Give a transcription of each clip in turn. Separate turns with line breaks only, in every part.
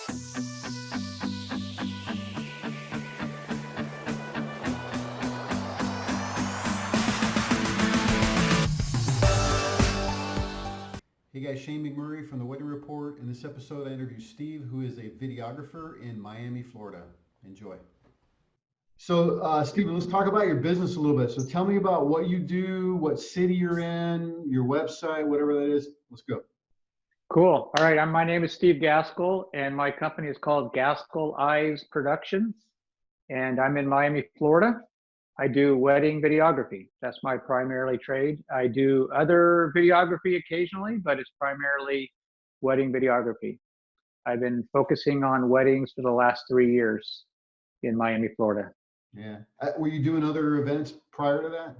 Hey guys, Shane McMurray from the Wedding Report. In this episode, I interview Steve, who is a videographer in Miami, Florida. Enjoy. So, Stephen, let's talk about your business a little bit. So, tell me about what you do, what city you're in, your website, whatever that is. Let's go.
Cool. All right. My name is Steve Gaskell, and my company is called Gaskell Eyes Productions, and I'm in Miami, Florida. I do wedding videography. That's my primarily trade. I do other videography occasionally, but it's primarily wedding videography. I've been focusing on weddings for the last 3 years in Miami, Florida.
Yeah. Were you doing other events prior to that?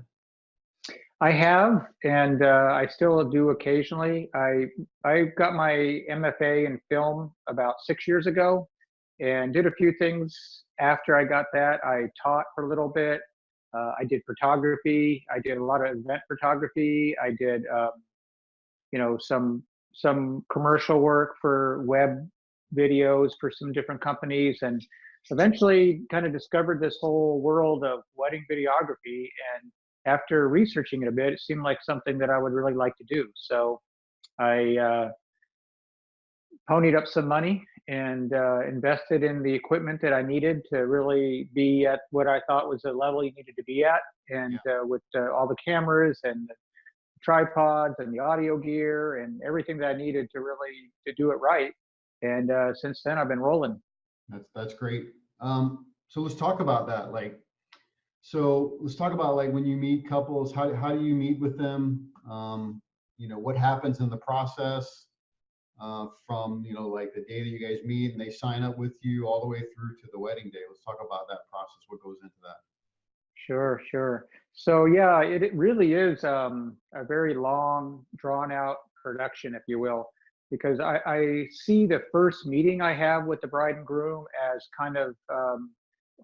I have, and I still do occasionally. I got my MFA in film about 6 years ago and did a few things after I got that. I taught for a little bit. I did photography. I did a lot of event photography. I did, some commercial work for web videos for some different companies, and eventually kind of discovered this whole world of wedding videography. And after researching it a bit, it seemed like something that I would really like to do. So I ponied up some money and invested in the equipment that I needed to really be at what I thought was the level you needed to be at. And with all the cameras and the tripods and the audio gear and everything that I needed to really to do it right. And since then, I've been rolling.
That's great. So let's talk about that. Let's talk about when you meet couples, how do you meet with them? What happens in the process? From the day that you guys meet and they sign up with you all the way through to the wedding day. Let's talk about that process, what goes into that.
Sure. So yeah, it really is a very long, drawn out production, if you will, because I see the first meeting I have with the bride and groom as kind of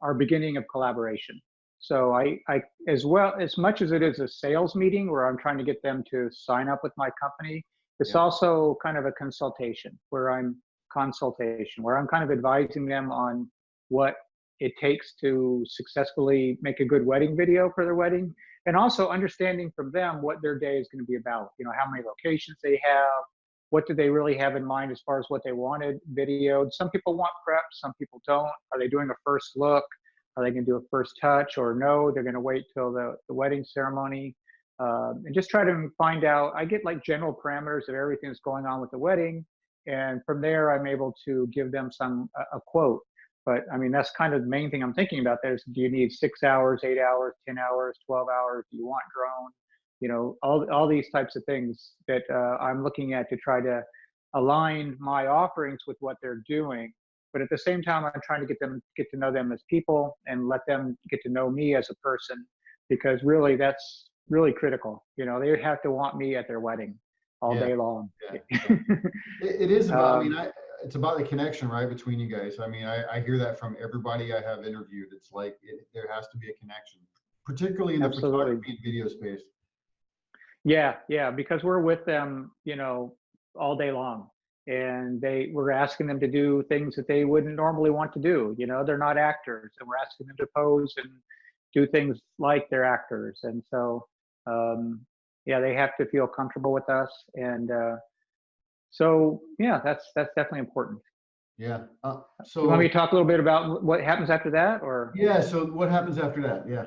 our beginning of collaboration. So I as well, as much as it is a sales meeting where I'm trying to get them to sign up with my company, it's also kind of a consultation where I'm kind of advising them on what it takes to successfully make a good wedding video for their wedding, and also understanding from them what their day is going to be about. How many locations they have, what do they really have in mind as far as what they wanted videoed. Some people want prep, some people don't. Are they doing a first look? Are they going to do a first touch, or no, they're going to wait till the wedding ceremony? And just try to find out. I get general parameters of everything that's going on with the wedding, and from there I'm able to give them a quote. But I mean, that's kind of the main thing I'm thinking about there is, do you need 6 hours, 8 hours, 10 hours, 12 hours? Do you want drone? All these types of things that I'm looking at to try to align my offerings with what they're doing. But at the same time, I'm trying to get to know them as people and let them get to know me as a person, because really that's really critical. They have to want me at their wedding all day long.
Yeah. It is about, it's about the connection, right, between you guys. I hear that from everybody I have interviewed. It's there has to be a connection, particularly in the photography and video space.
Yeah, because we're with them, all day long. And we're asking them to do things that they wouldn't normally want to do. They're not actors, and we're asking them to pose and do things like they're actors. And so, they have to feel comfortable with us. And so, yeah, that's definitely important.
Yeah.
So you want me to talk a little bit about what happens after that, or?
Yeah. So what happens after that? Yeah.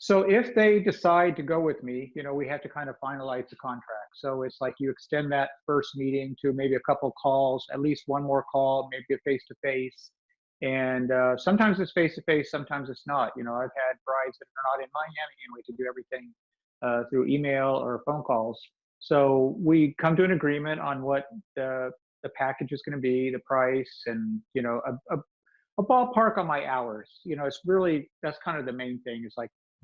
So if they decide to go with me, we have to kind of finalize the contract. So it's like you extend that first meeting to maybe a couple calls, at least one more call, maybe a face-to-face. And sometimes it's face-to-face, sometimes it's not. I've had brides that are not in Miami, and we have to do everything through email or phone calls. So we come to an agreement on what the package is going to be, the price, and a ballpark on my hours. It's really, that's kind of the main thing, is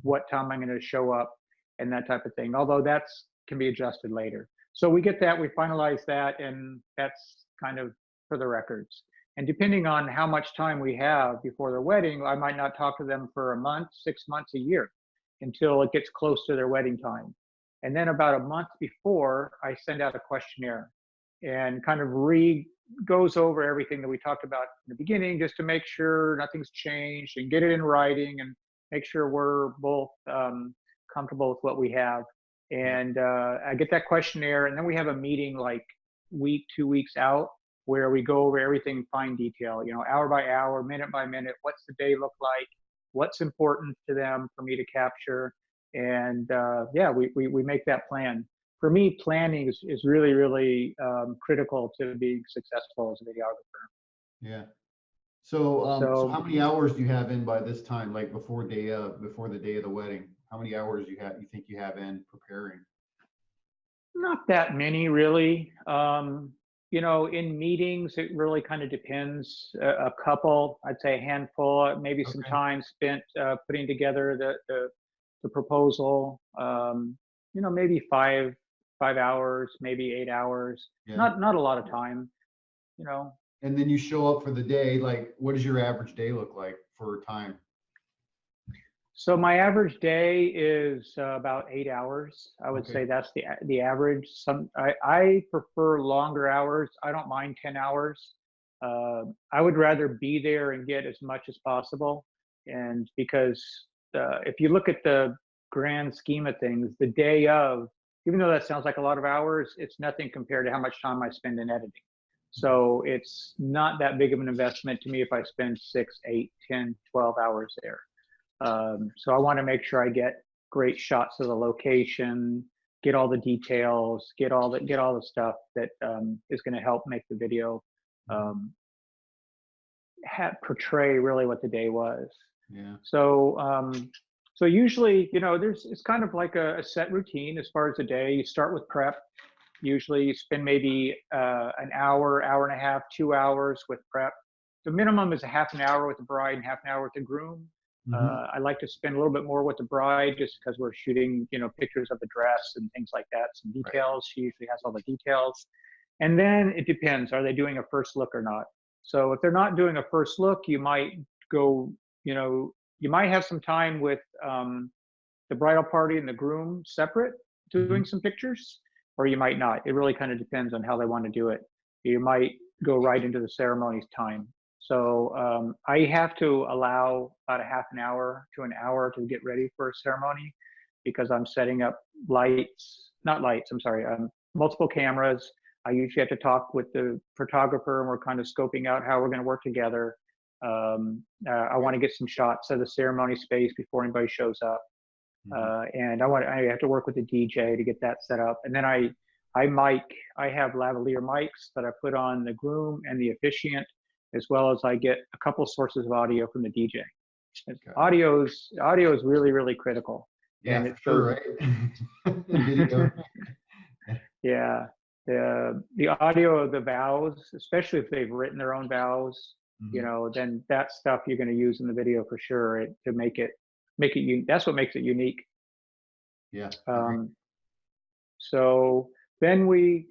what time I'm going to show up and that type of thing. Although that's can be adjusted later. So we get that, we finalize that, and that's kind of for the records. And depending on how much time we have before their wedding, I might not talk to them for a month, 6 months, a year, until it gets close to their wedding time. And then about a month before, I send out a questionnaire and kind of goes over everything that we talked about in the beginning, just to make sure nothing's changed and get it in writing and make sure we're both comfortable with what we have.
Yeah.
And I get that questionnaire, and then we have a meeting like week, 2 weeks out, where we go over everything in fine detail, hour by hour, minute by minute. What's the day look like? What's important to them for me to capture? And yeah, we make that plan. For me, planning is really, really critical to being successful as a videographer.
Yeah. So how
So
many hours do you have in by this time, like before the day of the wedding? How many hours you think you have in preparing?
not that many, really. In meetings, it really kind of depends. A couple, I'd say a handful, maybe some
Okay.
time spent putting together the proposal. Maybe 5 hours, maybe 8 hours.
Yeah.
Not a lot of time. You know,
And then you show up for the day. Like, what does your average day look like for time?
So my average day is about 8 hours. I would
Okay.
say that's the average. I prefer longer hours. I don't mind 10 hours. I would rather be there and get as much as possible. And because if you look at the grand scheme of things, the day of, even though that sounds like a lot of hours, it's nothing compared to how much time I spend in editing. So it's not that big of an investment to me if I spend 6, 8, 10, 12 hours there. So I want to make sure I get great shots of the location, get all the details, get all the stuff that is going to help make the video um, portray really what the day was.
Yeah.
So usually, it's kind of like a set routine as far as the day. You start with prep. Usually, you spend maybe an hour, hour and a half, 2 hours with prep. The minimum is a half an hour with the bride and half an hour with the groom.
Mm-hmm.
I like to spend a little bit more with the bride just because we're shooting, pictures of the dress and things like that, some
Right.
details. She usually has all the details. And then it depends, are they doing a first look or not? So if they're not doing a first look, you might go, you might have some time with the bridal party and the groom separate
Mm-hmm.
doing some pictures, or you might not. It really kind of depends on how they want to do it. You might go right into the ceremony's time. So I have to allow about a half an hour to an hour to get ready for a ceremony because I'm setting up multiple cameras. I usually have to talk with the photographer and we're kind of scoping out how we're going to work together. I want to get some shots of the ceremony space before anybody shows up. And I have to work with the DJ to get that set up. And then I have lavalier mics that I put on the groom and the officiant, as well as I get a couple sources of audio from the DJ.
Okay.
Audio is really, really critical.
Yeah,
And
for sure, right? Video.
Yeah. The audio of the vows, especially if they've written their own vows,
Mm-hmm.
then that stuff you're going to use in the video for sure to make it that's what makes it unique.
Yeah.
So then we,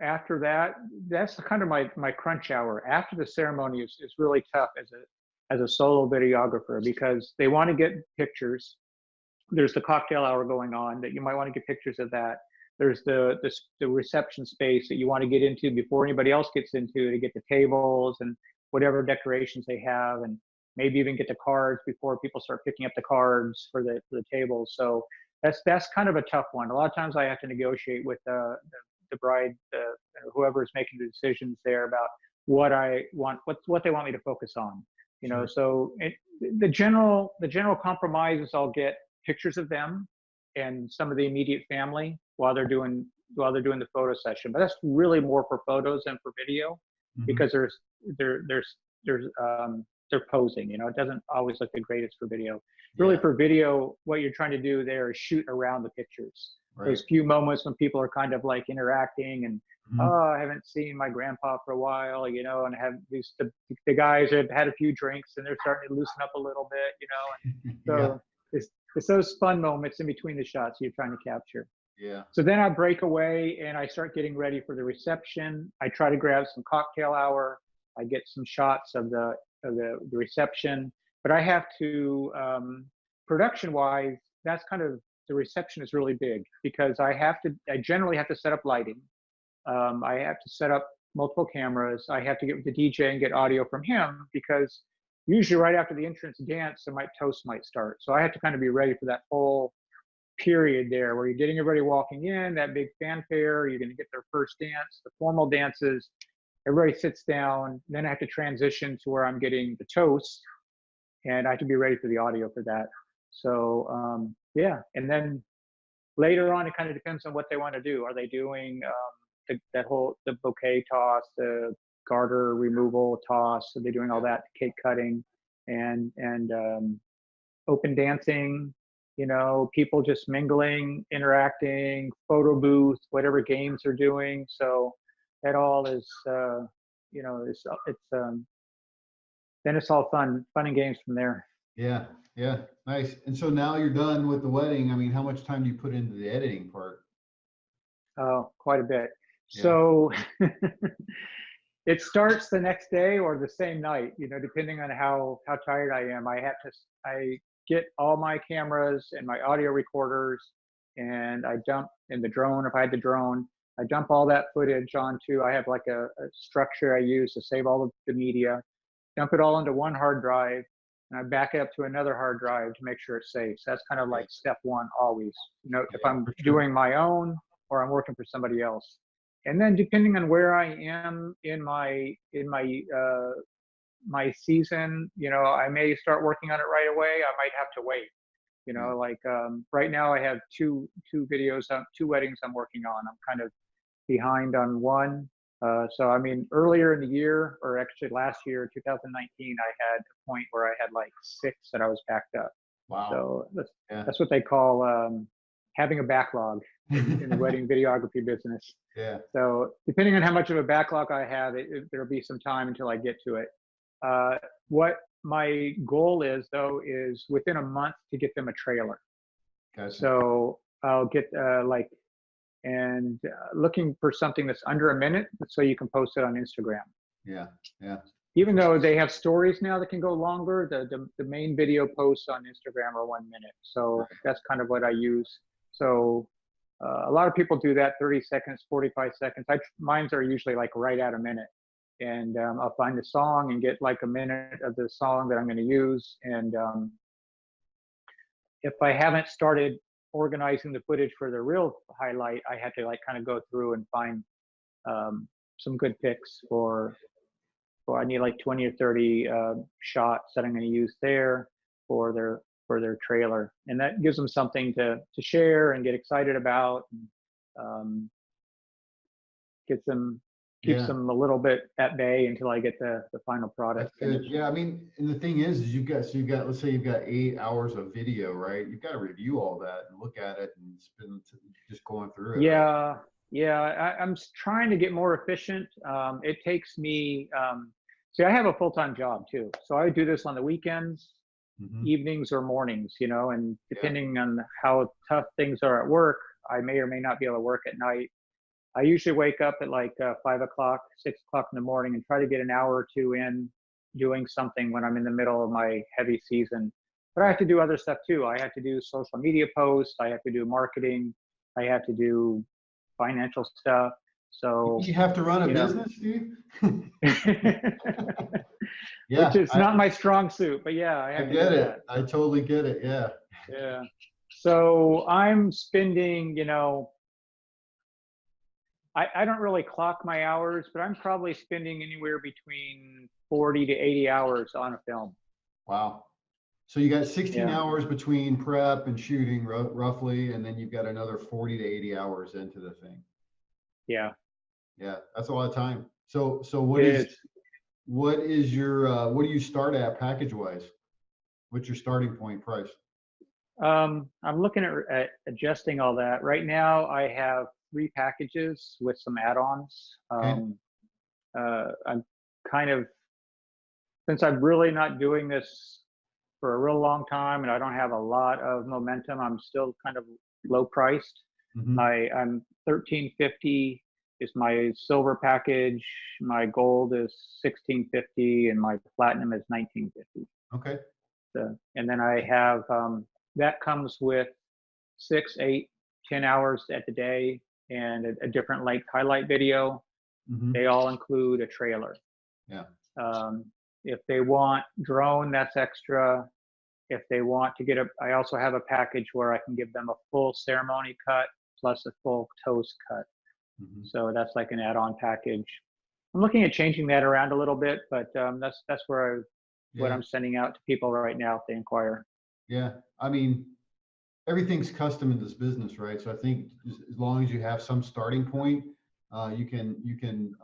after that, that's kind of my crunch hour. After the ceremony is really tough as a solo videographer because they want to get pictures. There's the cocktail hour going on that you might want to get pictures of that. There's the reception space that you want to get into before anybody else gets into to get the tables and whatever decorations they have, and maybe even get the cards before people start picking up the cards for the tables. So that's kind of a tough one. A lot of times I have to negotiate with the bride, whoever is making the decisions there about what I want, what they want me to focus on.
Sure.
So the general compromise is I'll get pictures of them and some of the immediate family while they're doing the photo session. But that's really more for photos than for video because they're posing. It doesn't always look the greatest for video. Really, for video, what you're trying to do there is shoot around the pictures.
Right.
Those few moments when people are kind of like interacting and I haven't seen my grandpa for a while, and have the guys have had a few drinks and they're starting to loosen up a little bit, and so it's those fun moments in between the shots you're trying to capture.
Yeah.
So then I break away and I start getting ready for the reception. I try to grab some cocktail hour. I get some shots of the reception, but I have to, production wise, that's kind of, the reception is really big because I generally have to set up lighting. I have to set up multiple cameras. I have to get with the DJ and get audio from him, because usually right after the entrance dance, toast might start. So I have to kind of be ready for that whole period there where you're getting everybody walking in, that big fanfare, you're going to get their first dance, the formal dances, everybody sits down. Then I have to transition to where I'm getting the toast, and I have to be ready for the audio for that. So yeah, and then later on, it kind of depends on what they want to do. Are they doing the bouquet toss, the garter removal toss? Are they doing all that, cake cutting, and open dancing? You know, people just mingling, interacting, photo booth, whatever games they're doing. So that all is, you know, it's then it's all fun and games from there.
Yeah, yeah, nice. And so now you're done with the wedding. I mean, how much time do you put into the editing part?
Oh, quite a bit.
Yeah.
So it starts the next day or the same night, you know, depending on how tired I am. I get all my cameras and my audio recorders, and I dump in the drone, if I had the drone, I dump all that footage onto, I have like a structure I use to save all of the media, dump it all into one hard drive, and I back it up to another hard drive to make sure it's safe. So that's kind of like step one always, you know, if I'm doing my own or I'm working for somebody else. And then depending on where I am in my my season, you know, I may start working on it right away. I might have to wait, you know, like right now I have two videos, two weddings I'm working on. I'm kind of behind on one. So I mean, earlier in the year, or actually last year, 2019, I had a point where I had like 6 that I was backed up.
Wow.
So that's what they call having a backlog in the wedding videography business.
Yeah.
So depending on how much of a backlog I have, there'll be some time until I get to it. What my goal is, though, is within a month to get them a trailer.
Gotcha.
So I'll get looking for something that's under a minute, so you can post it on Instagram.
Yeah, yeah.
Even though they have stories now that can go longer, the main video posts on Instagram are 1 minute. So
Right.
that's kind of what I use. So a lot of people do that, 30 seconds, 45 seconds. Mine's are usually like right at a minute. And I'll find a song and get like a minute of the song that I'm going to use. And if I haven't started organizing the footage for the real highlight, I have to like kind of go through and find some good picks for I need like 20 or 30 shots that I'm going to use there for their trailer, and that gives them something to share and get excited about, and keeps them a little bit at bay until I get the final product finished.
Yeah, I mean, and the thing is you've got let's say you've got 8 hours of video, right? You've got to review all that and look at it and spend just going through it.
Yeah,
right?
yeah. I'm trying to get more efficient. It takes me. See, I have a full-time job too, so I do this on the weekends, evenings or mornings, you know, and depending on how tough things are at work, I may or may not be able to work at night. I usually wake up at like 5 o'clock, 6 o'clock in the morning and try to get an hour or two in doing something when I'm in the middle of my heavy season. But I have to do other stuff too. I have to do social media posts. I have to do marketing. I have to do financial stuff. So
you have to run a business, Steve?
Yeah, which is not my strong suit, but yeah, I
get it. I totally get it. Yeah.
Yeah. So I'm spending, you know, I don't really clock my hours, but I'm probably spending anywhere between 40 to 80 hours on a film.
Wow. So you got 16 hours between prep and shooting roughly, and then you've got another 40 to 80 hours into the thing.
Yeah.
Yeah, that's a lot of time. So what is your what do you start at package wise? What's your starting point price?
I'm looking at adjusting all that. Right now I have 3 packages with some add-ons. I'm kind of, since I'm really not doing this for a real long time and I don't have a lot of momentum, I'm still kind of low priced. I'm $13.50 is my silver package. My gold is $16.50 and my platinum is $19.50.
Okay.
So, and then I have that comes with 6, 8, 10 hours at the day and a different length highlight video. They all include a trailer.
Yeah.
If they want drone, that's extra. If they want to get I also have a package where I can give them a full ceremony cut plus a full toast cut. So that's like an add-on package. I'm looking at changing that around a little bit, but that's where what I'm sending out to people right now if they inquire.
Yeah. I mean, everything's custom in this business, right? So I think as long as you have some starting point, you can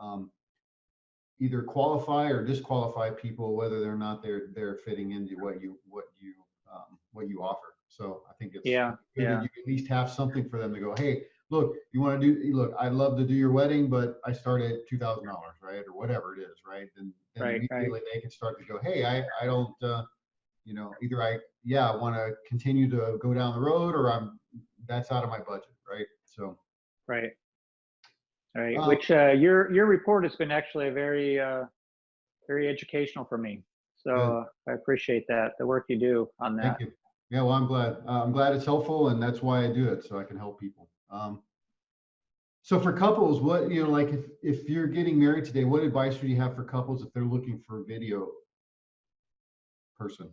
either qualify or disqualify people, whether or not they're fitting into what you offer. So I think it's good that you at least have something for them to go, hey, look, you want to do, look, I'd love to do your wedding, but I start at $2,000, right? Or whatever it is, right? Then immediately they can start to go, hey, I don't, either I want to continue to go down the road, or that's out of my budget, right? So.
Right. Which your report has been actually a very very educational for me. So I appreciate that, the work you do on that.
Thank you. Yeah, well, I'm glad. I'm glad it's helpful, and that's why I do it, so I can help people. So for couples, what, like if you're getting married today, what advice would you have for couples if they're looking for a video person?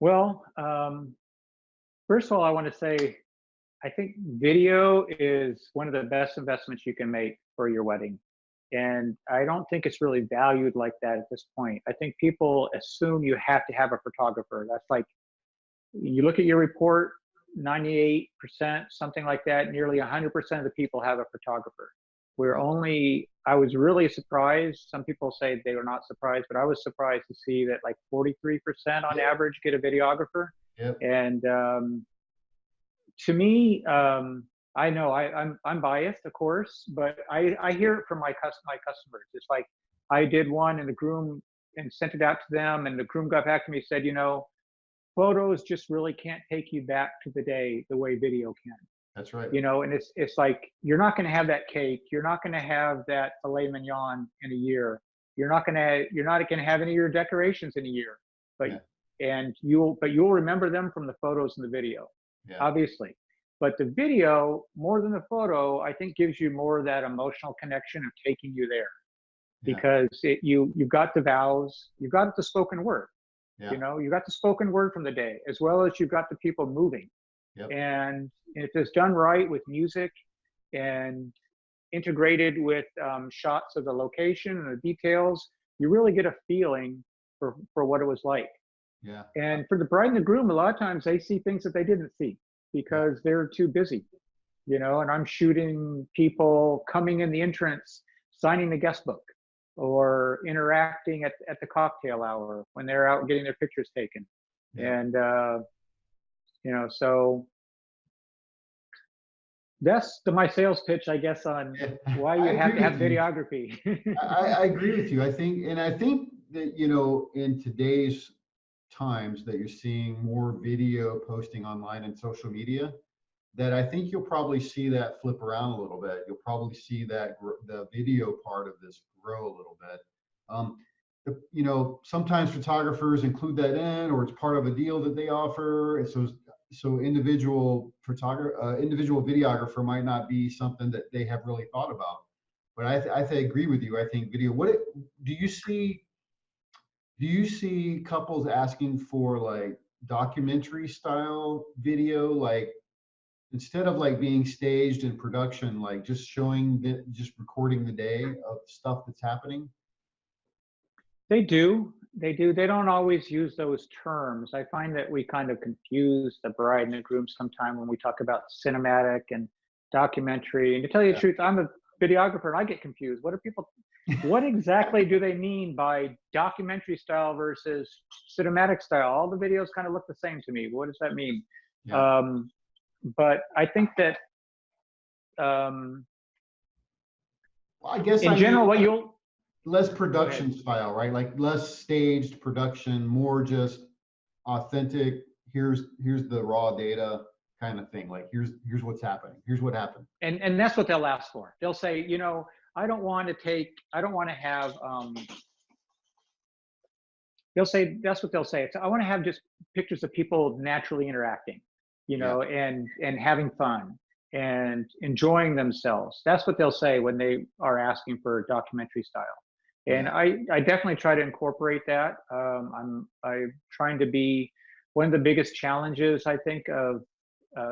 Well, first of all, I want to say, I think video is one of the best investments you can make for your wedding. And I don't think it's really valued like that at this point. I think people assume you have to have a photographer. That's like, you look at your report, 98%, something like that, nearly 100% of the people have a photographer. I was really surprised. Some people say they were not surprised, but I was surprised to see that like 43% on average get a videographer.
Yep.
And to me, I know I'm biased, of course, but I hear it from my customers. It's like, I did one and sent it out to them, and the groom got back to me and said, photos just really can't take you back to the day the way video can.
That's right.
And it's like, you're not going to have that cake. You're not going to have that filet mignon in a year. You're not going to have any of your decorations in a year, but you'll remember them from the photos and the video, obviously. But the video, more than the photo, I think gives you more of that emotional connection of taking you there, because you've got the vows, you've got the spoken word, you got the spoken word from the day, as well as you've got the people moving. And if it's done right with music and integrated with shots of the location and the details, you really get a feeling for what it was like. And for the bride and the groom, a lot of times they see things that they didn't see because they're too busy, and I'm shooting people coming in the entrance, signing the guest book, or interacting at the cocktail hour when they're out getting their pictures taken. And so that's my sales pitch, I guess, on why you have to have videography.
I agree with you. I think that, in today's times that you're seeing more video posting online and social media, that I think you'll probably see that flip around a little bit. You'll probably see that the video part of this grow a little bit. Sometimes photographers include that in, or it's part of a deal that they offer. And so individual videographer might not be something that they have really thought about. But I agree with you. I think video. Do you see couples asking for like documentary style video, like instead of like being staged in production, like just recording the day of stuff that's happening?
They do. They don't always use those terms. I find that we kind of confuse the bride and the groom sometime when we talk about cinematic and documentary. And to tell you the truth, I'm a videographer and I get confused. What exactly do they mean by documentary style versus cinematic style? All the videos kind of look the same to me. What does that mean? But I think that
well, I guess
in general,
less production style, right? Like less staged production, more just authentic. Here's the raw data kind of thing. Like here's what's happening. Here's what happened.
And that's what they'll ask for. They'll say, I don't want to have, that's what they'll say. I want to have just pictures of people naturally interacting, and having fun. and enjoying themselves. That's what they'll say when they are asking for documentary style. And
Yeah.
I definitely try to incorporate that. I'm trying to be one of the biggest challenges, I think, of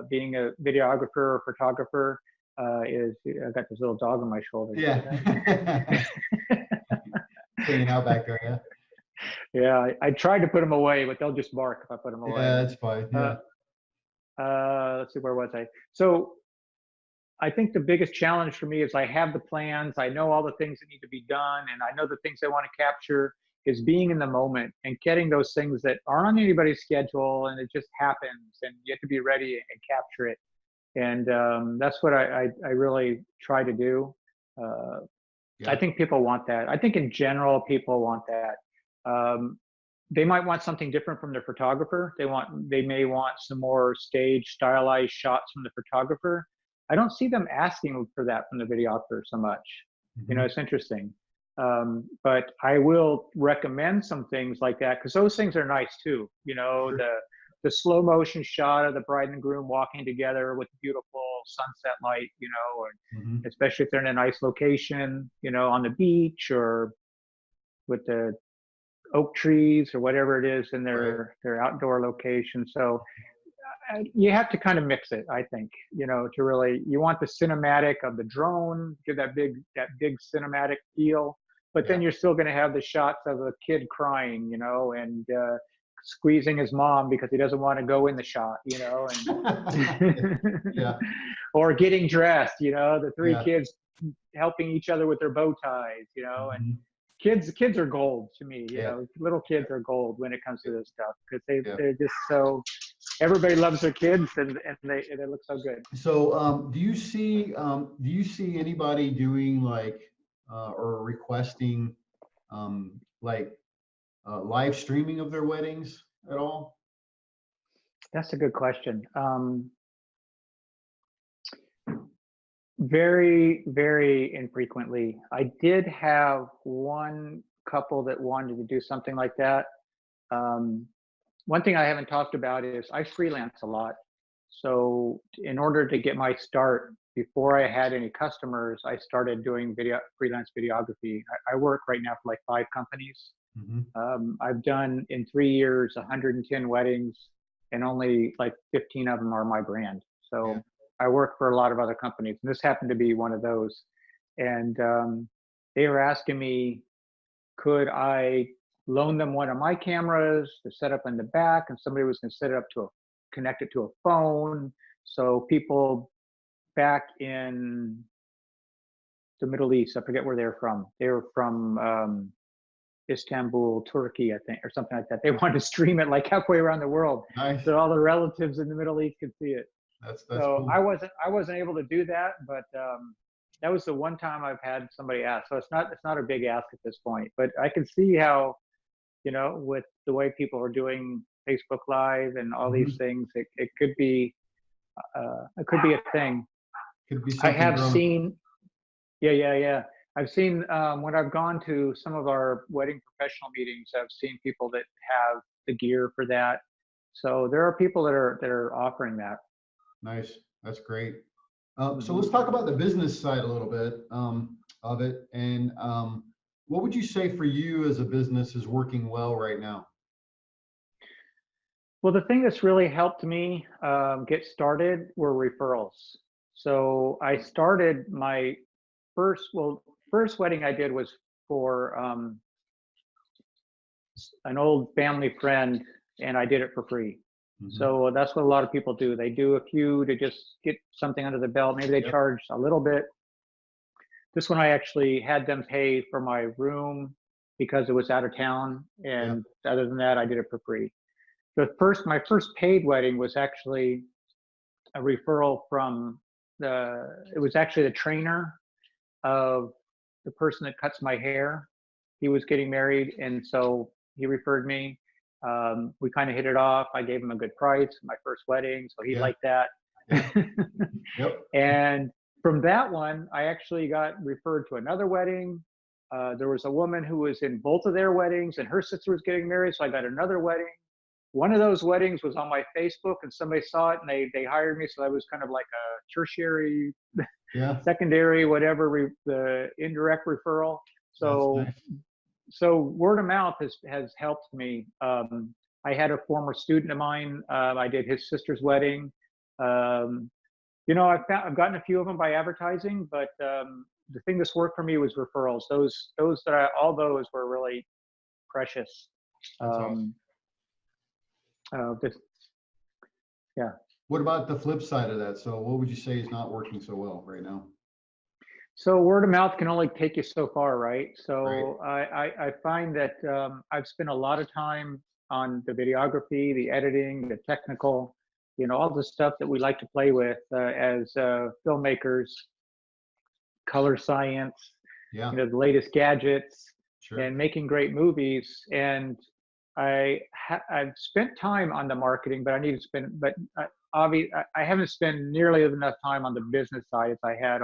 being a videographer or photographer is I got this little dog on my shoulder.
Yeah. Hanging out back there, yeah.
Yeah, I tried to put them away, but they'll just bark if I put them away.
Yeah, that's fine.
Uh,
Yeah.
let's see, where was I? So I think the biggest challenge for me is I have the plans, I know all the things that need to be done, and I know the things I want to capture is being in the moment and getting those things that aren't on anybody's schedule and it just happens and you have to be ready and capture it. And that's what I really try to do. Uh, I
Yeah.
think people want that. I think in general, people want that. Um, they might want something different from their photographer. They may want some more stage stylized shots from the photographer. I don't see them asking for that from the videographer so much. You know,
Mhm.
it's interesting. But I will recommend some things like that because those things are nice too. You know,
Sure.
the slow motion shot of the bride and groom walking together with beautiful sunset light. You know, or
Mhm.
especially if they're in a nice location. You know, on the beach or with the oak trees or whatever it is in
Right.
their outdoor location. So you have to kind of mix it, I think, you know, to really, you want the cinematic of the drone, give that big cinematic feel, but
Yeah.
then you're still going to have the shots of a kid crying, you know, and squeezing his mom because he doesn't want to go in the shot, you know, and
Yeah.
or getting dressed, you know, the three
Yeah.
kids helping each other with their bow ties, you know, and
Mhm.
kids are gold to me, you
Yeah.
know, little kids are gold when it comes to this stuff because
Yeah.
they're just so, everybody loves their kids and they look so good.
So, do you see anybody doing like, or requesting, like, live streaming of their weddings at all?
That's a good question. Very, very infrequently. I did have one couple that wanted to do something like that. Um, One thing I haven't talked about is I freelance a lot. So in order to get my start, before I had any customers, I started doing freelance videography. I work right now for like 5 companies.
Mhm.
I've done in 3 years 110 weddings, and only like 15 of them are my brand.
Yeah.
So I work for a lot of other companies, and this happened to be one of those. And they were asking me, could I loan them one of my cameras to set up in the back, and somebody was going to set it up to connect it to a phone. So people back in the Middle East, I forget where they're from. They were from Istanbul, Turkey, I think, or something like that. They wanted to stream it like halfway around the world,
Nice.
so all the relatives in the Middle East could see it.
That's
So
cool.
I wasn't able to do that, but that was the one time I've had somebody ask. So it's not a big ask at this point, but I can see how, you know, with the way people are doing Facebook Live and all these
Mhm.
things, it could be a thing.
Could be
I
something
have
growing.
seen, yeah, yeah, yeah. I've seen when I've gone to some of our wedding professional meetings, I've seen people that have the gear for that. So there are people that are offering that.
Nice. That's great. So
Hmm.
let's talk about the business side a little bit, of it. And what would you say for you as a business is working well right now?
Well, the thing that's really helped me get started were referrals. So I started my first wedding I did was for an old family friend, and I did it for free.
Hmm.
So that's what a lot of people do. They do a few to just get something under the belt. Maybe they
Yep.
charge a little bit. This one I actually had them pay for my room because it was out of town,
Yeah.
and other than that, I did it for free. My first paid wedding was actually a referral from it was actually the trainer of the person that cuts my hair. He was getting married, and so he referred me. We kind of hit it off. I gave him a good price, my first wedding, so he
Yeah.
liked that.
Yeah. Yep.
And from that one, I actually got referred to another wedding. There was a woman who was in both of their weddings, and her sister was getting married, so I got another wedding. one of those weddings was on my Facebook, and somebody saw it and they hired me. So I was kind of like a tertiary,
Yeah,
secondary, whatever, the indirect referral.
that's
So
nice.
word of mouth has helped me. I had a former student of mine. I did his sister's wedding. Um, I've gotten a few of them by advertising, but the thing that's worked for me was referrals. All those were really precious.
That's awesome.
Um, just, yeah.
What about the flip side of that? So what would you say is not working so well right now?
So word of mouth can only take you so far, right?
Right.
So I find that I've spent a lot of time on the videography, the editing, the technical, all the stuff that we like to play with as filmmakers, color science,
Yeah,
the latest gadgets,
sure.
and making great movies. And I've spent time on the marketing, but I need to spend. But obviously, I haven't spent nearly enough time on the business side as I have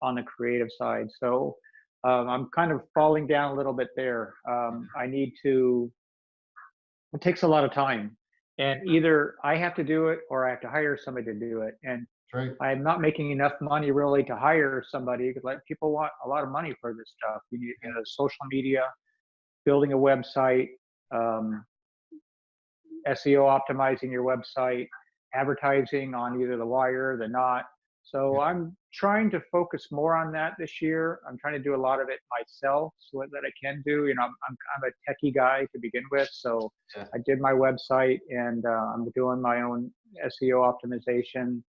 on the creative side. So I'm kind of falling down a little bit there. I need to. It takes a lot of time, and either I have to do it or I have to hire somebody to do it. And
That's right.
I'm not making enough money really to hire somebody because like people want a lot of money for this stuff. You need, social media, building a website, um, SEO optimizing your website, advertising on either the wire or the not. So
Yeah,
I'm trying to focus more on that this year. I'm trying to do a lot of it myself so that I can do. I'm a techie guy to begin with, so
yeah,
I did my website and I'm doing my own SEO optimization,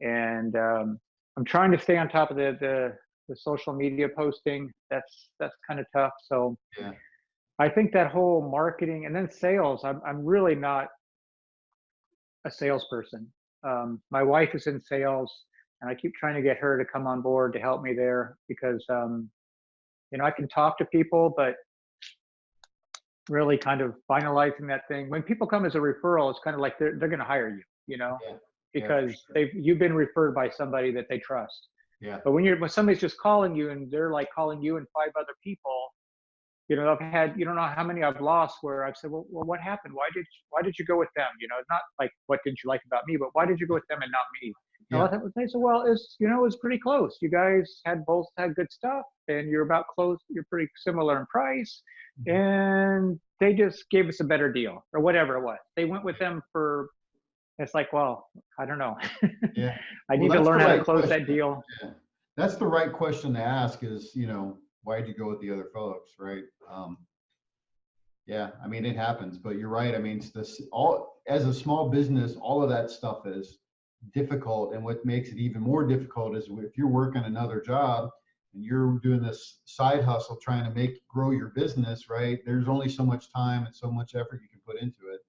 and I'm trying to stay on top of the social media posting. That's kind of tough. So
yeah.
I think that whole marketing and then sales. I'm really not a salesperson. My wife is in sales, and I keep trying to get her to come on board to help me there because I can talk to people, but really kind of finalizing that thing. When people come as a referral, it's kind of like they're going to hire you,
Yeah, yeah, for
because
sure.
you've been referred by somebody that they trust.
Yeah,
But when somebody's just calling you and they're like calling you and five other people, I've had, you don't know how many I've lost where I've said, well, what happened? Why did you go with them? Not like, what didn't you like about me, but why did you go with them and not me? And a
yeah,
lot of times they say, well, it's pretty close. You guys both had good stuff and you're about close. You're pretty similar in price.
mhm,
And they just gave us a better deal or whatever it was. They went with them it's like, well, I don't know.
yeah.
I
Well,
need to
that's the
learn how to
right
close
question.
that deal.
Yeah, that's the right question to ask. Is why'd you go with the other folks, right? Yeah, I mean it happens, but you're right. I mean, it's this all as a small business, all of that stuff is difficult, and what makes it even more difficult is if you're working another job and you're doing this side hustle trying to grow your business, right? There's only so much time and so much effort you can put into it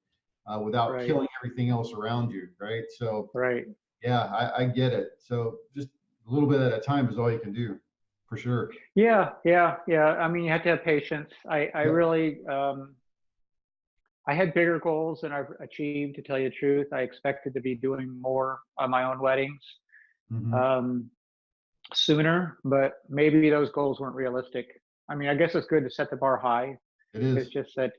without
Right.
killing everything else around you, right? So
Right.
yeah, I get it. So just a little bit at a time is all you can do, for sure.
Yeah, yeah, yeah. I mean, you have to have patience. I
Yep.
really, I had bigger goals than I've achieved, to tell you the truth. I expected to be doing more on my own weddings
Hmm.
um, sooner, but maybe those goals weren't realistic. I mean, I guess it's good to set the bar high.
It
It's
is.
just that,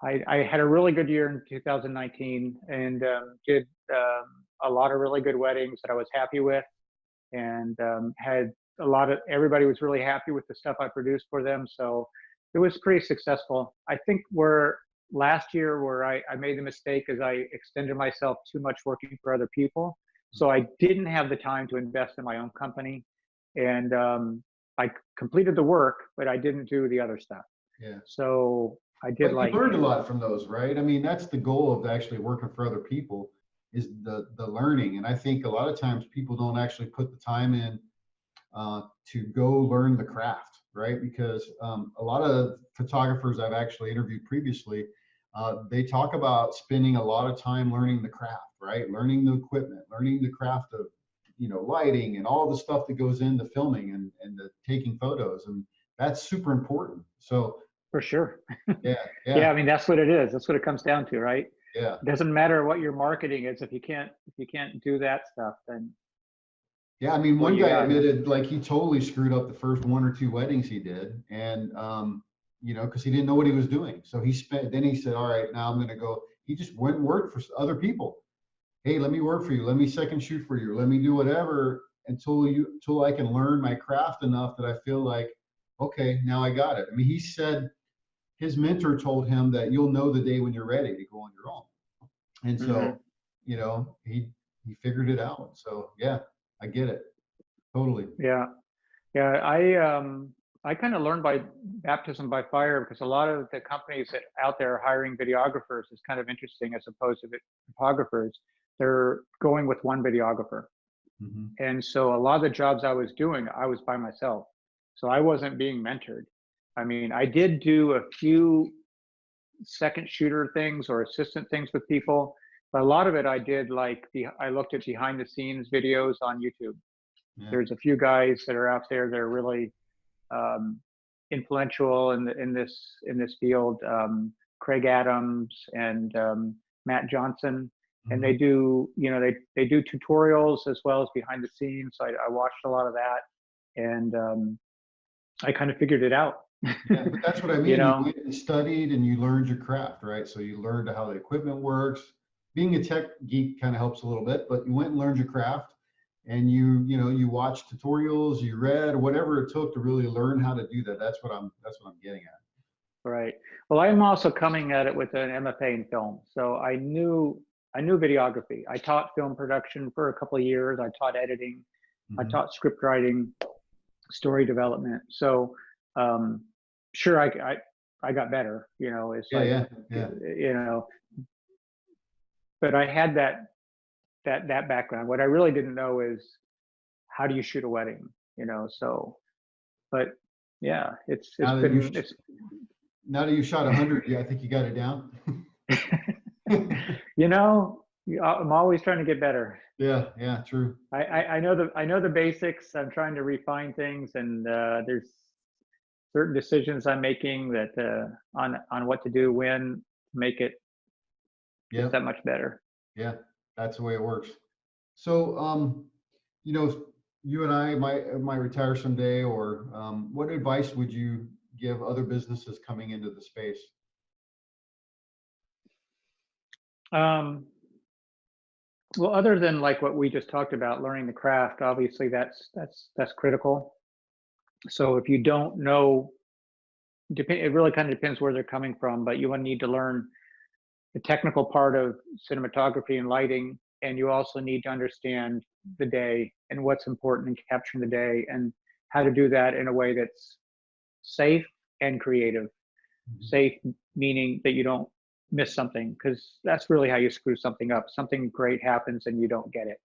I had a really good year in 2019 and did a lot of really good weddings that I was happy with, and had everybody was really happy with the stuff I produced for them. So it was pretty successful. I think where last year where I made the mistake is I extended myself too much working for other people. So I didn't have the time to invest in my own company. And I completed the work, but I didn't do the other stuff.
Yeah.
So I did
But you
like,
learned a lot from those, right? I mean, that's the goal of actually working for other people is the learning. And I think a lot of times people don't actually put the time in to go learn the craft, right? Because a lot of photographers I've actually interviewed previously, they talk about spending a lot of time learning the craft, right? Learning the equipment, learning the craft of, lighting and all the stuff that goes into filming and the taking photos. And that's super important. So
for sure.
yeah,
Yeah,
yeah,
I mean, that's what it is. That's what it comes down to, right?
yeah.
It doesn't matter what your marketing is. If you can't do that stuff, then
Yeah, I mean,
what
one
you
guy
got?
admitted like he totally screwed up the first one or two weddings he did, and because he didn't know what he was doing. So then he said, all right, now I'm going to go. He just went and worked for other people. Hey, let me work for you. Let me second shoot for you. Let me do whatever until I can learn my craft enough that I feel like, okay, now I got it. I mean, he said his mentor told him that you'll know the day when you're ready to go on your own. And so, he figured it out. So yeah, I get it. Totally.
Yeah. Yeah. I kind of learned by baptism by fire, because a lot of the companies that out there are hiring videographers is kind of interesting, as opposed to photographers. They're going with one videographer.
Mm-hmm.
And so a lot of the jobs I was doing, I was by myself. So I wasn't being mentored. I mean, I did do a few second shooter things or assistant things with people, but a lot of it I did, like I looked at behind the scenes videos on YouTube.
Yeah.
There's a few guys that are out there that are really influential in this field. Craig Adams and Matt Johnson, and they do they do tutorials as well as behind the scenes. So I watched a lot of that, and I kind of figured it out.
Yeah, but that's what I mean. You went and studied and you learned your craft, right? So you learned how the equipment works. Being a tech geek kind of helps a little bit, but you went and learned your craft, and you watched tutorials, you read, whatever it took to really learn how to do that. That's what I'm getting at.
Right. Well, I'm also coming at it with an MFA in film, so I knew videography. I taught film production for a couple of years. I taught editing.
Mm-hmm.
I taught script writing, story development. So sure, I got better. It's but I had that background. What I really didn't know is how do you shoot a wedding. So, but yeah, it's been.
Now that you shot 100, I think you got it down.
I'm always trying to get better.
Yeah, true.
I know the basics. I'm trying to refine things, and there's certain decisions I'm making that on what to do when to make it just that much better.
Yeah, that's the way it works. So, you and I might retire someday, or what advice would you give other businesses coming into the space?
Well, other than like what we just talked about, learning the craft, obviously that's critical. So if you don't know, it really kind of depends where they're coming from, but you will need to learn the technical part of cinematography and lighting, and you also need to understand the day and what's important in capturing the day, and how to do that in a way that's safe and creative. Safe meaning that you don't miss something, because that's really how you screw something up. Something great happens and you don't get it.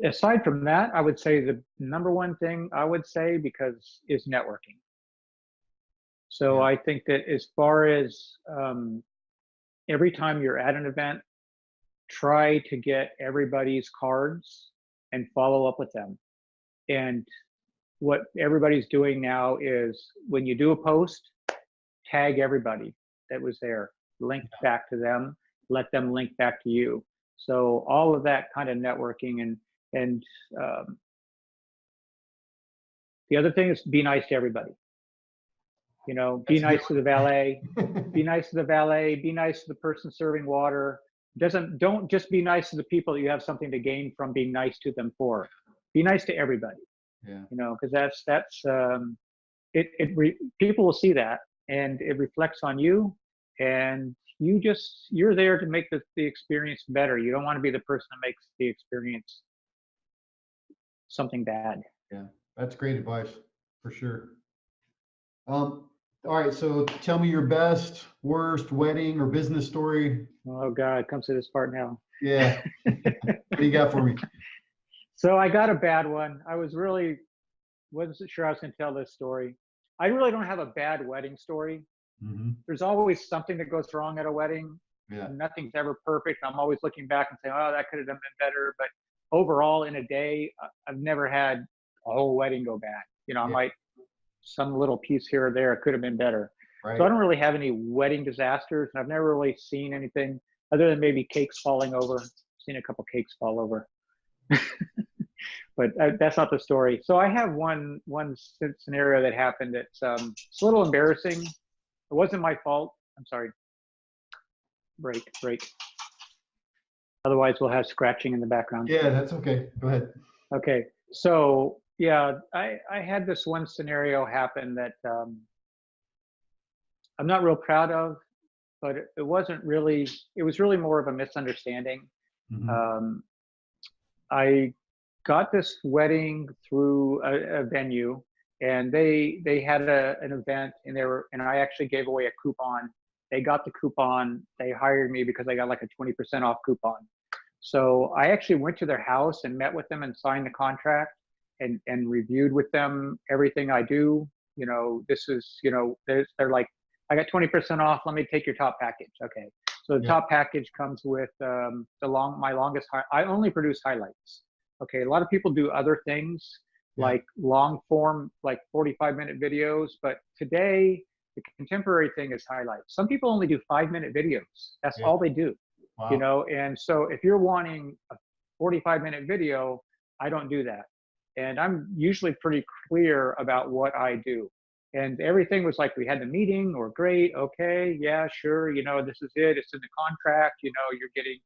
Aside from that, I would say the number one thing I would say is networking. So I think that as far as every time you're at an event, try to get everybody's cards and follow up with them. And what everybody's doing now is when you do a post, tag everybody that was there, link back to them, let them link back to you. So all of that kind of networking, and the other thing is be nice to everybody. Be nice to the valet, be nice to the valet, be nice to the person serving water. Don't just be nice to the people that you have something to gain from being nice to them for. Be nice to everybody.
Yeah.
Because that's people will see that, and it reflects on you, and you're there to make the experience better. You don't want to be the person that makes the experience something bad.
Yeah, that's great advice for sure. All right, so tell me your best, worst wedding or business story.
Oh God, it comes to this part now.
Yeah. What do you got for me?
So I got a bad one. I wasn't sure I was going to tell this story. I really don't have a bad wedding story.
Mm-hmm.
There's always something that goes wrong at a wedding.
Yeah.
Nothing's ever perfect. I'm always looking back and saying, oh, that could have been better. But overall, in a day, I've never had a whole wedding go bad. I might, some little piece here or there could have been better.
Right.
So I don't really have any wedding disasters. And I've never really seen anything other than maybe cakes falling over. I've seen a couple cakes fall over. But that's not the story. So I have one scenario that happened that's it's a little embarrassing. It wasn't my fault. I'm sorry. Break. Otherwise, we'll have scratching in the background.
Yeah, that's okay. Go ahead.
Okay. So yeah, I had this one scenario happen that I'm not real proud of, but it wasn't really. It was really more of a misunderstanding.
Mm-hmm.
I got this wedding through a venue, and they had an event, and I actually gave away a coupon. They got the coupon. They hired me because I got like a 20% off coupon. So I actually went to their house and met with them and signed the contract and reviewed with them everything I do. You know, this is, you know, they're like, I got 20% off. Let me take your top package. Okay. So the top package comes with my longest. I only produce highlights. Okay. A lot of people do other things like long form, like 45-minute videos. But today, the contemporary thing is highlights. Some people only do 5-minute videos. That's all they do.
Wow.
You know, and so if you're wanting a 45-minute video, I don't do that. And I'm usually pretty clear about what I do. And everything was like, we had the meeting, or great, okay, yeah, sure, you know, this is it, it's in the contract, you know, you're getting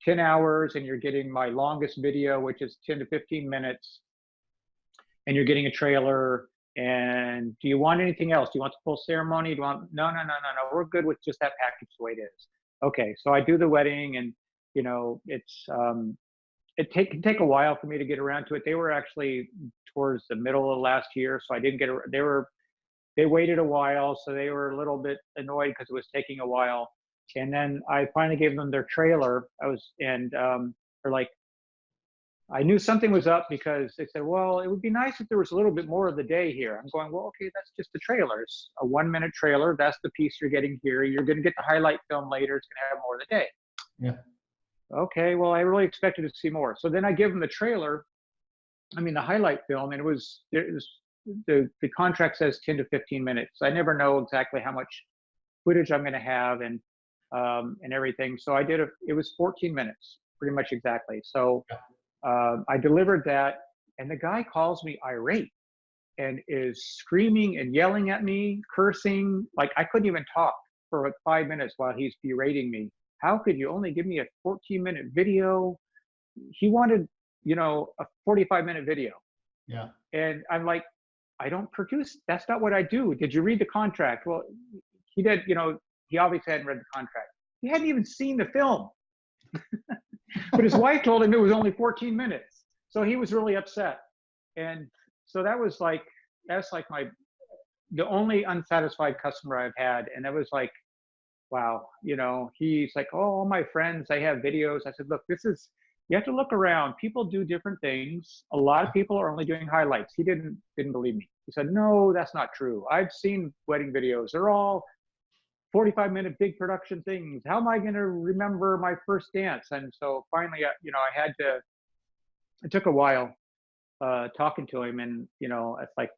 10 hours and you're getting my longest video, which is 10 to 15 minutes, and you're getting a trailer. And do you want anything else? Do you want the full ceremony? Do you want, no, we're good with just that package the way it is. Okay, so I do the wedding, and you know, it's it can take a while for me to get around to it. They were actually towards the middle of last year, so I didn't get. They waited a while, so they were a little bit annoyed because it was taking a while. And then I finally gave them their trailer. They're like, I knew something was up because they said, well, it would be nice if there was a little bit more of the day here. I'm going, well, okay, that's just the trailer. It's a 1-minute trailer. That's the piece you're getting here. You're going to get the highlight film later. It's going to have more of the day.
Yeah.
Okay, well, I really expected to see more. So then I give them the trailer, the highlight film, and it was the contract says 10 to 15 minutes. I never know exactly how much footage I'm going to have and everything. So I did it was 14 minutes, pretty much exactly. So I delivered that, and the guy calls me irate and is screaming and yelling at me, cursing. Like I couldn't even talk for like 5 minutes while he's berating me. How could you only give me a 14-minute video? He wanted, a 45-minute video.
Yeah.
And I'm like, I don't produce. That's not what I do. Did you read the contract? Well, he did. He obviously hadn't read the contract. He hadn't even seen the film. But his wife told him it was only 14 minutes. So he was really upset. And so that's like the only unsatisfied customer I've had. And that was like, wow, he's like, oh, all my friends, they have videos. I said, look, you have to look around. People do different things. A lot of people are only doing highlights. He didn't believe me. He said, no, that's not true. I've seen wedding videos. They're all 45-minute big production things. How am I going to remember my first dance? And so finally, it took a while talking to him, and it's like,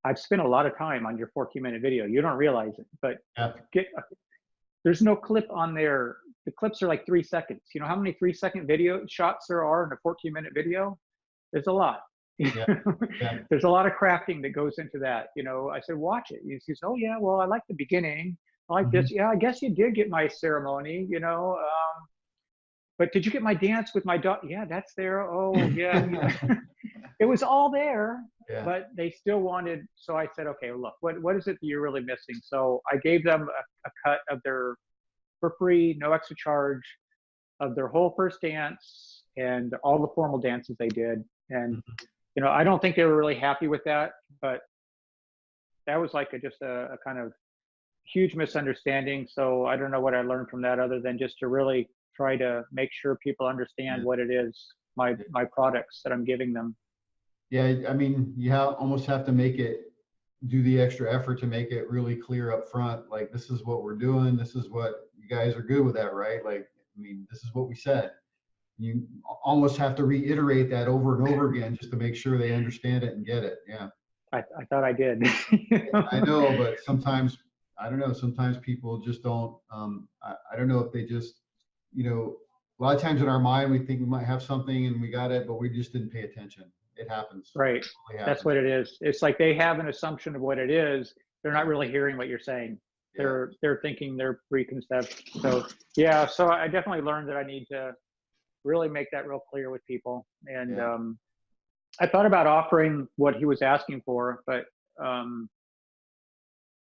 I've spent a lot of time on your 14-minute video. You don't realize it, but there's no clip on there. The clips are like 3 seconds. You know how many 3-second video shots there are in a 14-minute video? There's a lot.
Yeah. Yeah.
There's a lot of crafting that goes into that. I said, watch it. He says, oh yeah, well, I like the beginning. I like this. Yeah, I guess you did get my ceremony, but did you get my dance with my daughter? Yeah, that's there. Oh yeah. It was all there, but they still wanted. So I said, okay, look, what is it that you're really missing? So I gave them a cut of their, for free, no extra charge, of their whole first dance and all the formal dances they did. And I don't think they were really happy with that, but that was like just a kind of huge misunderstanding. So I don't know what I learned from that, other than just to really try to make sure people understand what it is, my products that I'm giving them.
Yeah, you almost have to do the extra effort to make it really clear up front. Like, this is what we're doing. This is what you guys are good with that, right? Like, this is what we said. You almost have to reiterate that over and over again just to make sure they understand it and get it. Yeah.
I thought I did.
I know, but sometimes, I don't know, sometimes people just don't, I don't know if they just, a lot of times in our mind, we think we might have something and we got it, but we just didn't pay attention. It happens.
Right.
It totally
That's
happens.
what it is. It's like they have an assumption of what it is. They're not really hearing what you're saying.
Yeah.
They're thinking they're preconceived. So yeah, so I definitely learned that I need to really make that real clear with people. And
Yeah.
I thought about offering what he was asking for, but I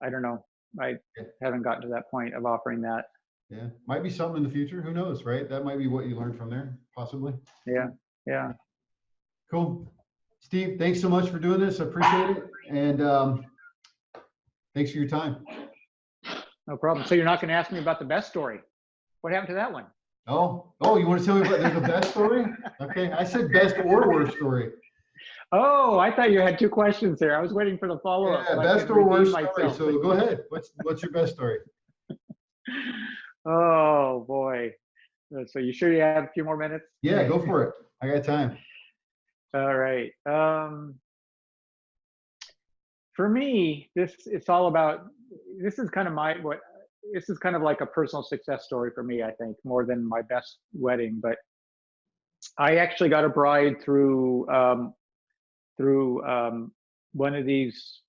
don't know. I haven't gotten to that point of offering that.
Yeah. Might be something in the future. Who knows, right? That might be what you learned from there, possibly.
Yeah. Yeah.
Cool. Steve, thanks so much for doing this. I appreciate it. And thanks for your time.
No problem. So you're not going to ask me about the best story. What happened to that one?
Oh, you want to tell me about the best story? Okay. I said best or worst story.
Oh, I thought you had two questions there. I was waiting for the follow-up.
Yeah,
so
best or worst story.
myself.
So go ahead. What's your best story?
Oh boy. So you sure you have a few more minutes?
Yeah, go for it. I got time.
All right. For me, it's all about, this is kind of this is kind of like a personal success story for me, I think, more than my best wedding. But I actually got a bride through one of these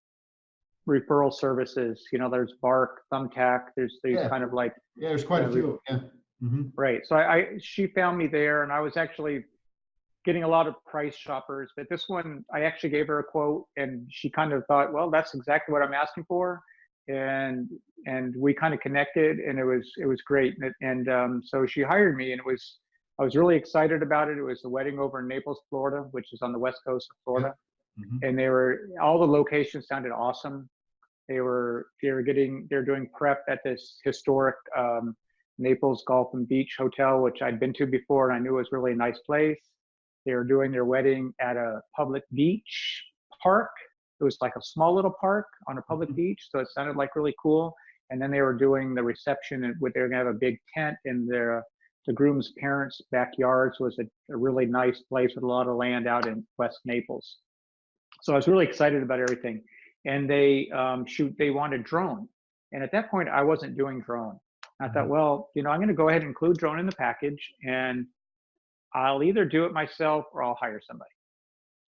referral services. You know, there's Bark, Thumbtack. There's these kind of like,
yeah, there's quite a few. Yeah. Mm-hmm.
Right. So she found me there, and I was actually getting a lot of price shoppers, but this one, I actually gave her a quote, and she kind of thought, well, that's exactly what I'm asking for. And we kind of connected, and it was great. And so she hired me, and I was really excited about it. It was a wedding over in Naples, Florida, which is on the west coast of Florida.
Yeah. Mm-hmm.
And all the locations sounded awesome. They're doing prep at this historic Naples Golf and Beach Hotel, which I'd been to before, and I knew it was really a nice place. They were doing their wedding at a public beach park. It was like a small little park on a public beach, so it sounded like really cool. And then they were doing the reception, and they were gonna have a big tent in the groom's parents' backyard. So it was a really nice place with a lot of land out in West Naples. So I was really excited about everything. And they wanted drone. And at that point, I wasn't doing drone. I thought, well, I'm going to go ahead and include drone in the package, and I'll either do it myself or I'll hire somebody.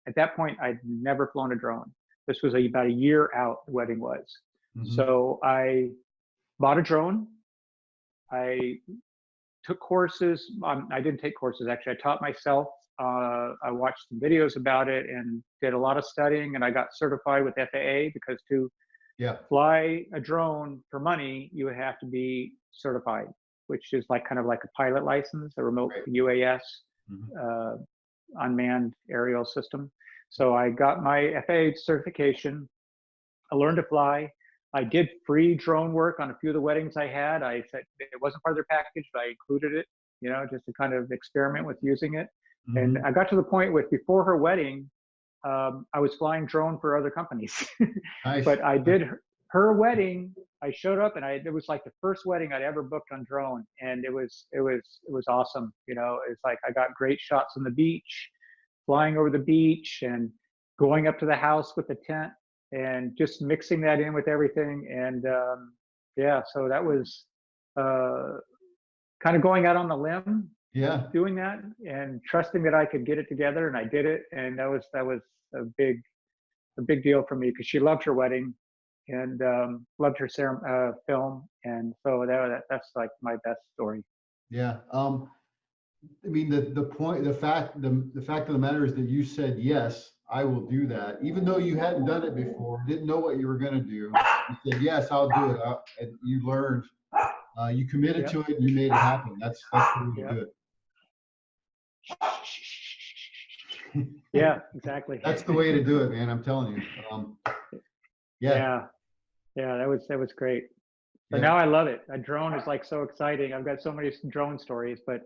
At that point, I'd never flown a drone. This was about a year out, the wedding was. Mm-hmm. So I bought a drone. I took courses. I didn't take courses, actually. I taught myself. I watched some videos about it and did a lot of studying, and I got certified with FAA, because to fly a drone for money, you would have to be certified, which is kind of like a pilot license, a remote UAS, unmanned aerial system. So I got my FAA certification. I learned to fly. I did free drone work on a few of the weddings I had. I said it wasn't part of their package, but I included it, just to kind of experiment with using it. Mm-hmm. And I got to the point before her wedding, I was flying drone for other companies. Nice. But I did her wedding. I showed up, and it was like the first wedding I'd ever booked on drone, and it was awesome. It's like I got great shots on the beach, flying over the beach, and going up to the house with the tent, and just mixing that in with everything. And so that was kind of going out on the limb. Yeah, doing that and trusting that I could get it together, and I did it, and that was a big deal for me, because she loved her wedding and loved her film, and so that's like my best story. Yeah, I mean the fact of the matter is that you said, yes, I will do that, even though you hadn't done it before, didn't know what you were going to do. You said, yes, I'll do it. And you learned, you committed to it, and you made it happen. That's the way to do it. Yeah, exactly. That's the way to do it, man. I'm telling you. Yeah, that was great. But now I love it. A drone is so exciting. I've got so many drone stories, but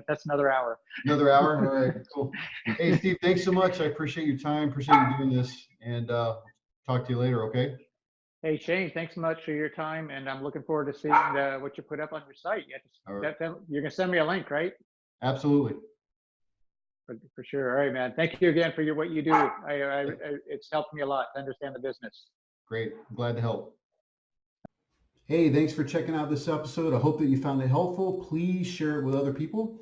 that's another hour. Another hour? All right, cool. Hey, Steve, thanks so much. I appreciate your time. Appreciate you doing this, and talk to you later, okay? Hey, Shane, thanks so much for your time, and I'm looking forward to seeing what you put up on your site. Right. You're going to send me a link, right? Absolutely. For sure. All right, man. Thank you again for what you do. It's helped me a lot to understand the business. Great. I'm glad to help. Hey, thanks for checking out this episode. I hope that you found it helpful. Please share it with other people.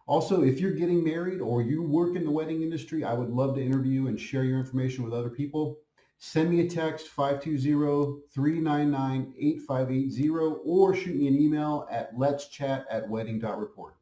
Also, if you're getting married or you work in the wedding industry, I would love to interview and share your information with other people. Send me a text 520-399-8580 or shoot me an email at letschat@wedding.report.